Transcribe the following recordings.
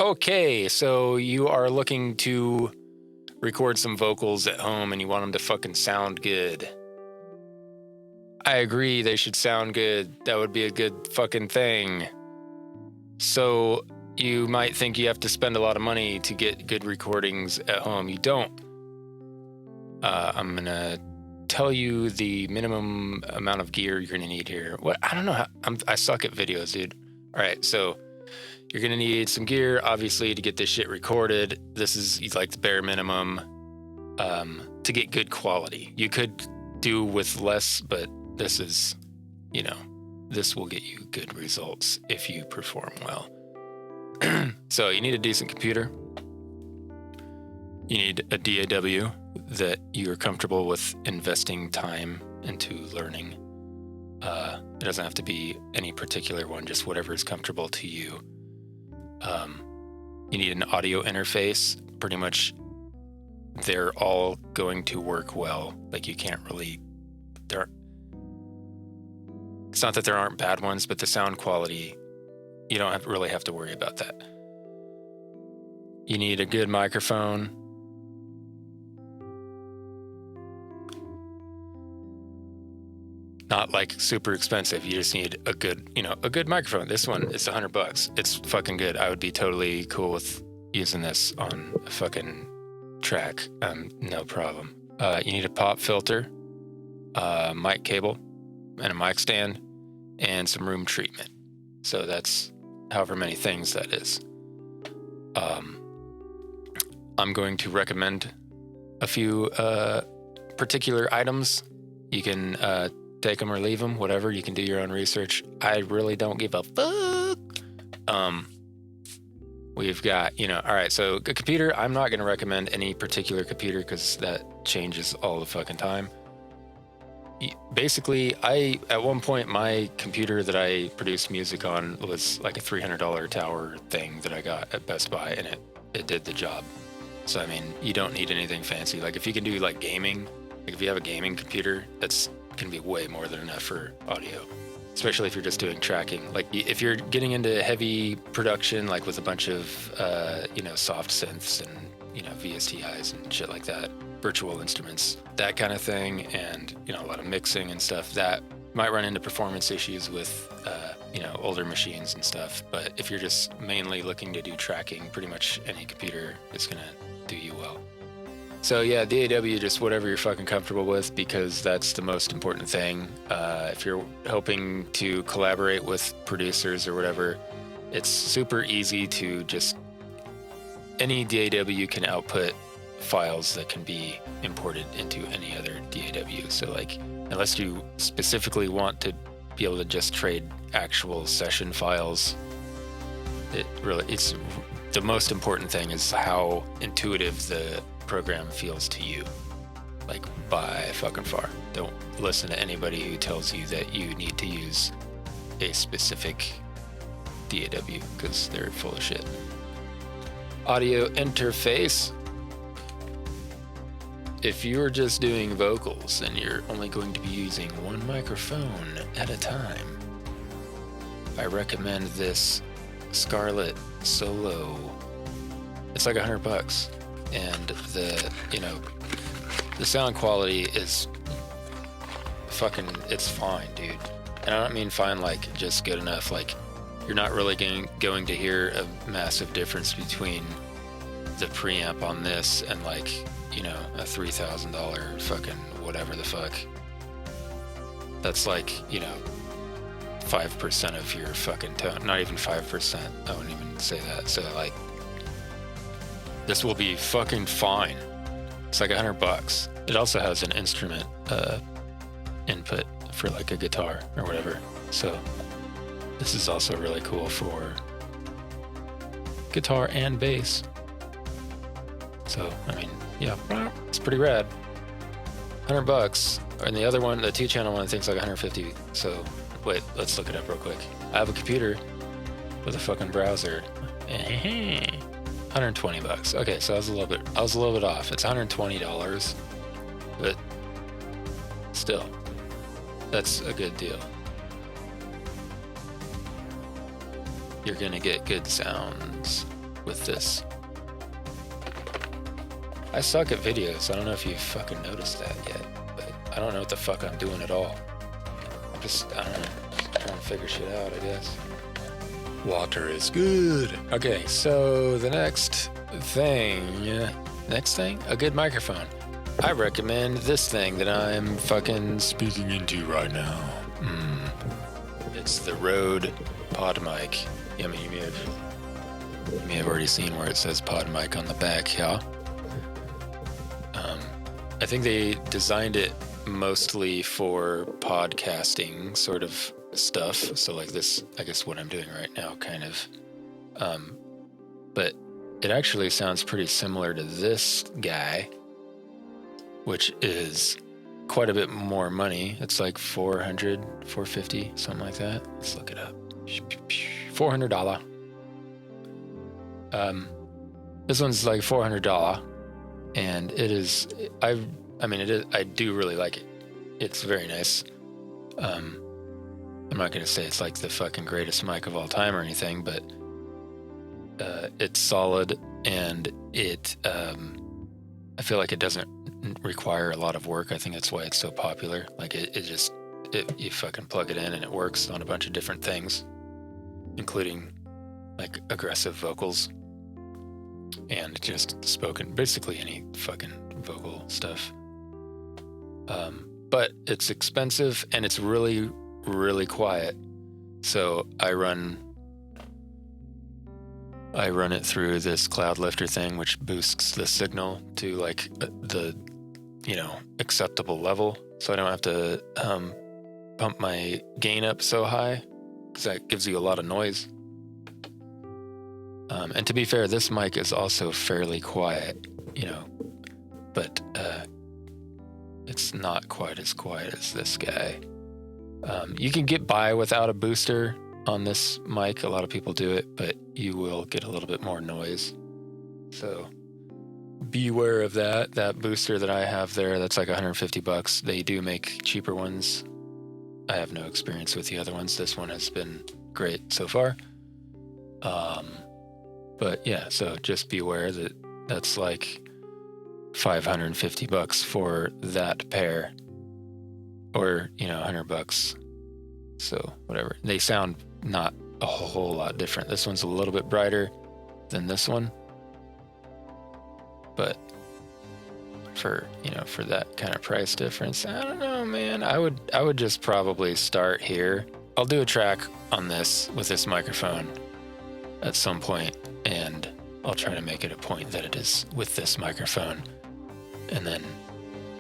Okay, so you are looking to record some vocals at home and you want them to fucking sound good. I agree, they should sound good. That would be a good fucking thing. So you might think you have to spend a lot of money to get good recordings at home. You don't. I'm gonna tell you the minimum amount of gear you're gonna need here. What? I don't know how. I suck at videos, dude. All right, so you're gonna need some gear, obviously, to get this shit recorded. This is like the bare minimum to get good quality. You could do with less, but this is, this will get you good results if you perform well. So you need a decent computer. You need a DAW that you're comfortable with investing time into learning. It doesn't have to be any particular one, just whatever is comfortable to you. You need an audio interface. Pretty much they're all going to work well. Like you can't really, it's not that there aren't bad ones, but the sound quality, you don't really have to worry about that. You need a good microphone. Not like super expensive. You just need a good microphone. This one is $100. It's fucking good. I would be totally cool with using this on a fucking track. No problem. You need a pop filter, mic cable, and a mic stand, and some room treatment. So that's however many things that is. I'm going to recommend a few particular items. You can take them or leave them, whatever. You can do your own research. I really don't give a fuck. We've got, all right, so a computer, I'm not going to recommend any particular computer because that changes all the fucking time. Basically, at one point, my computer that I produced music on was like a $300 tower thing that I got at Best Buy, and it did the job. So, I mean, you don't need anything fancy. Like, if you can do, like, gaming, like, if you have a gaming computer, that's can be way more than enough for audio, especially if you're just doing tracking. Like if you're getting into heavy production, like with a bunch of, soft synths and, VSTIs and shit like that, virtual instruments, that kind of thing. And, a lot of mixing and stuff that might run into performance issues with, older machines and stuff. But if you're just mainly looking to do tracking, pretty much any computer is going to do you well. So yeah, DAW, just whatever you're fucking comfortable with, because that's the most important thing. If you're hoping to collaborate with producers or whatever, it's super easy to just, any DAW can output files that can be imported into any other DAW. So like, unless you specifically want to be able to just trade actual session files, it's the most important thing is how intuitive the program feels to you, like by fucking far. Don't listen to anybody who tells you that you need to use a specific DAW because they're full of shit. Audio interface. If you're just doing vocals and you're only going to be using one microphone at a time, I recommend this Scarlett Solo. It's like $100. And the sound quality is fucking, it's fine, dude. And I don't mean fine like just good enough. Like you're not really going to hear a massive difference between the preamp on this and like, a $3,000 fucking whatever the fuck. That's like, 5% of your fucking tone. Not even 5%. I wouldn't even say that. So like, this will be fucking fine. It's like $100. It also has an instrument input for like a guitar or whatever. So this is also really cool for guitar and bass. So, I mean, yeah, it's pretty rad. $100. And the other one, the 2-channel one, I think is like $150. So wait, let's look it up real quick. I have a computer with a fucking browser. $120. Okay, so I was a little bit off. It's $120, but still, that's a good deal. You're gonna get good sounds. with this. I suck at videos. I don't know if you fucking noticed that yet, but I don't know what the fuck I'm doing at all. I don't know, just trying to figure shit out, I guess. Water is good. Okay, so the next thing, a good microphone. I recommend this thing that I'm fucking speaking into right now. It's the Rode PodMic. I mean, you may have already seen where it says PodMic on the back, yeah? I think they designed it mostly for podcasting sort of stuff. So like this, I guess what I'm doing right now, kind of. But it actually sounds pretty similar to this guy, which is quite a bit more money. It's like $400, $450, something like that. Let's look it up. $400. This one's like $400, and it is. I do really like it. It's very nice. I'm not gonna say it's like the fucking greatest mic of all time or anything, but it's solid, and it. I feel like it doesn't require a lot of work. I think that's why it's so popular. Like you fucking plug it in and it works on a bunch of different things, including like aggressive vocals and just spoken, basically any fucking vocal stuff. But it's expensive and it's really, really quiet. So I run it through this cloud lifter thing, which boosts the signal to like the, acceptable level. So I don't have to pump my gain up so high, because that gives you a lot of noise. And to be fair, this mic is also fairly quiet, but it's not quite as quiet as this guy. You can get by without a booster on this mic. A lot of people do it, but you will get a little bit more noise. So beware of that. That booster that I have there, that's like $150. They do make cheaper ones. I have no experience with the other ones. This one has been great so far. But yeah, so just beware that that's like $550 for that pair, or $100. So whatever. They sound not a whole lot different. This one's a little bit brighter than this one, but for that kind of price difference, I don't know, man. I would just probably start here. I'll do a track on this with this microphone at some point, and I'll try to make it a point that it is with this microphone. And then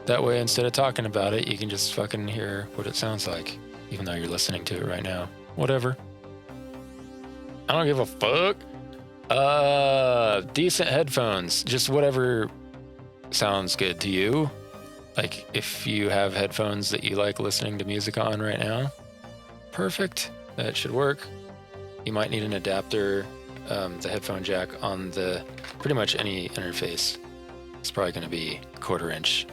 that way, instead of talking about it, you can just fucking hear what it sounds like, even though you're listening to it right now. Whatever. I don't give a fuck. Decent headphones. Just whatever sounds good to you. Like, if you have headphones that you like listening to music on right now, perfect. That should work. You might need an adapter, the headphone jack on pretty much any interface. It's probably going to be 1/4 inch.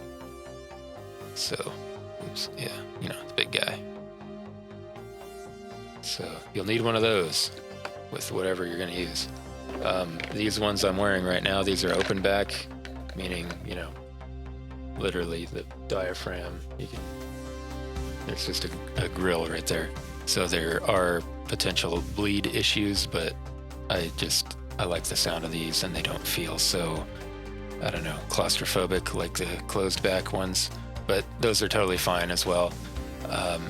So, yeah, the big guy. So you'll need one of those with whatever you're going to use. These ones I'm wearing right now, these are open back, meaning, literally the diaphragm. There's just a grill right there. So there are potential bleed issues, but I like the sound of these, and they don't feel so, I don't know, claustrophobic like the closed back ones, but those are totally fine as well.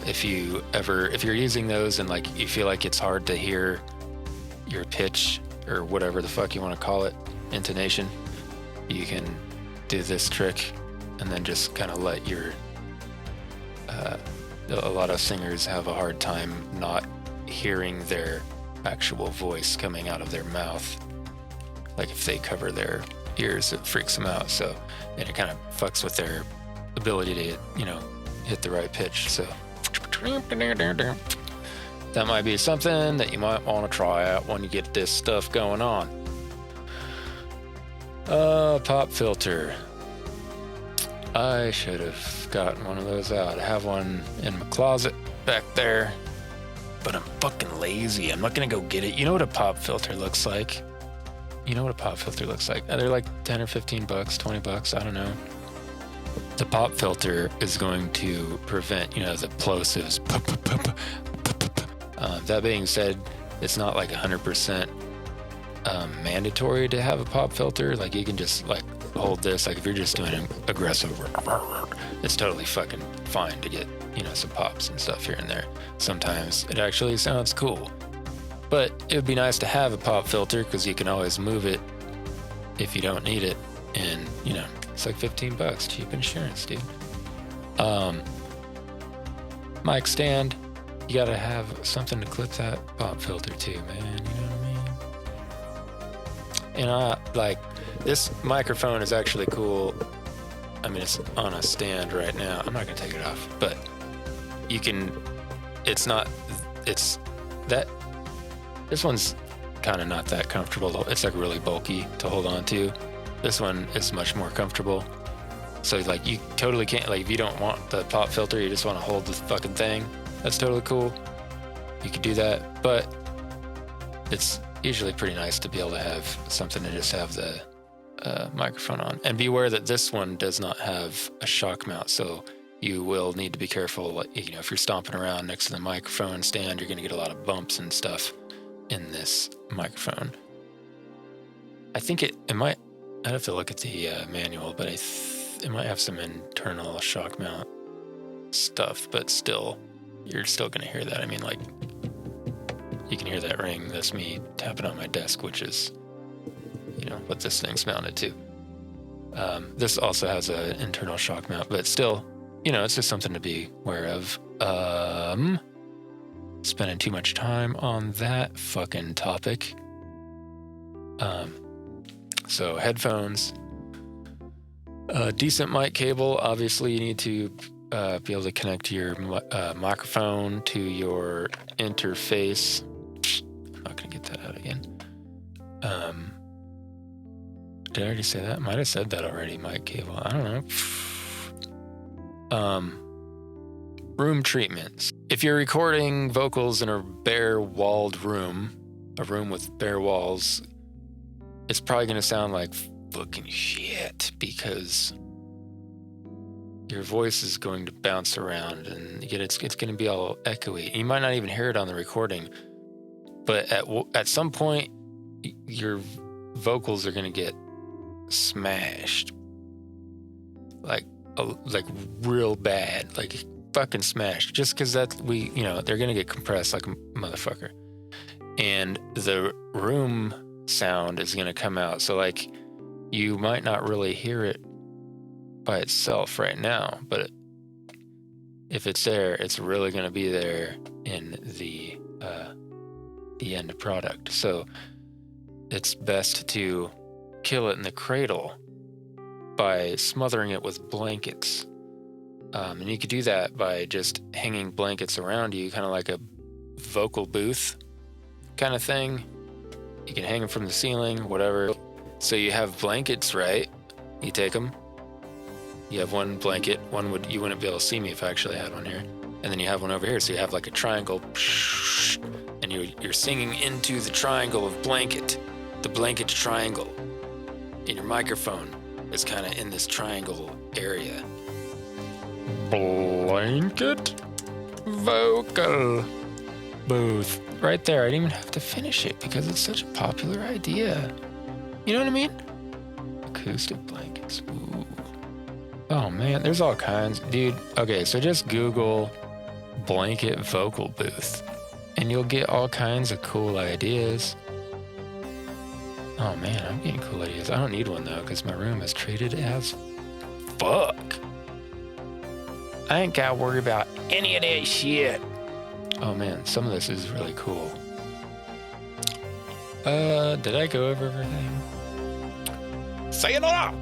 If you're using those and like you feel like it's hard to hear your pitch or whatever the fuck you want to call it, intonation, you can do this trick and then just kind of let a lot of singers have a hard time not hearing their actual voice coming out of their mouth. Like if they cover their ears, it freaks them out. So, and it kind of fucks with their ability to, hit the right pitch. So that might be something that you might want to try out when you get this stuff going on. Pop filter. I should have gotten one of those out. I have one in my closet back there, but I'm fucking lazy. I'm not gonna go get it. You know what a pop filter looks like? you know what a pop filter looks like. They're like 10 or 15 bucks, 20 bucks, I don't know. The pop filter is going to prevent, you know, the plosives. That being said, it's not like 100% mandatory to have a pop filter. Like you can just like hold this, like if you're just doing an aggressive, it's totally fucking fine to get, you know, some pops and stuff here and there. Sometimes it actually sounds cool, but it would be nice to have a pop filter because you can always move it if you don't need it. And you know, it's like 15 bucks, cheap insurance, dude. Mic stand, you gotta have something to clip that pop filter to, man, you know what I mean? And I like, this microphone is actually cool. I mean, it's on a stand right now. I'm not gonna take it off, but you can, it's that, this one's kind of not that comfortable. It's like really bulky to hold on to. This one is much more comfortable. So like you totally can't, like if you don't want the pop filter, you just want to hold the fucking thing, that's totally cool. You could do that, but it's usually pretty nice to be able to have something to just have the microphone on. And be aware that this one does not have a shock mount, so you will need to be careful. Like, you know, if you're stomping around next to the microphone stand, you're going to get a lot of bumps and stuff in this microphone. I think it might, I'd have to look at the manual, but it might have some internal shock mount stuff, but still, you're still going to hear that. I mean, like, you can hear that ring. That's me tapping on my desk, which is, you know, what this thing's mounted to. This also has an internal shock mount, but still, you know, it's just something to be aware of. Spending too much time on that fucking topic. So headphones, decent mic cable. Obviously, you need to be able to connect your microphone to your interface. I'm not gonna get that out again. Did I already say that? Might have said that already. Mic cable. I don't know. Room treatments. If you're recording vocals in a bare-walled room, a room with bare walls, it's probably going to sound like fucking shit because your voice is going to bounce around and it's going to be all echoey. You might not even hear it on the recording, but at some point, your vocals are going to get smashed, like real bad, like fucking smashed. Just because they're going to get compressed like a motherfucker, and the room sound is going to come out. So like you might not really hear it by itself right now, but if it's there, it's really going to be there in the end product. So it's best to kill it in the cradle by smothering it with blankets. And you could do that by just hanging blankets around you, kind of like a vocal booth kind of thing. You can hang them from the ceiling, whatever. So you have blankets, right? You take them. You have one blanket. You wouldn't be able to see me if I actually had one here. And then you have one over here. So you have like a triangle, and you're singing into the triangle of blanket, the blanket triangle. And your microphone is kind of in this triangle area. Blanket vocal booth. Right there. I didn't even have to finish it because it's such a popular idea. You know what I mean? Acoustic blankets. Ooh. Oh man, there's all kinds. Dude, okay, so just Google blanket vocal booth and you'll get all kinds of cool ideas. Oh man, I'm getting cool ideas. I don't need one though because my room is treated as fuck. I ain't gotta worry about any of that shit. Oh man, some of this is really cool. Did I go over everything? Sayonara!